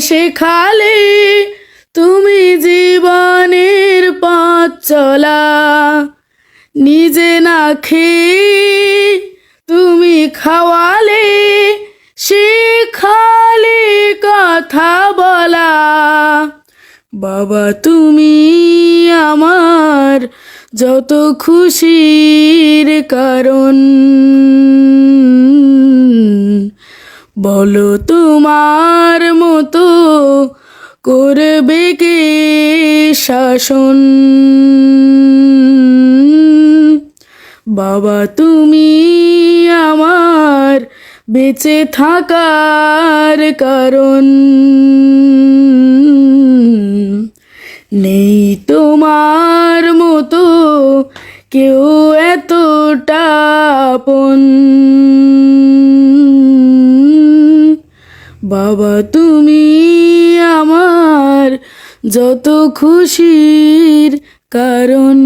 শেখালে তুমি জীবনের পথ চলা, নিজে না খেয়ে তুমি খাওয়ালে, শেখালে কথা বলা। বাবা তুমি আমার যত খুশির কারণ, বলো তোমার মতো করবে কে শাসন। বাবা তুমি আমার বেঁচে থাকার কারণ, নেই তোমার মতো কেউ এতটা আপন। বাবা তুমি আমার যত খুশির কারণ।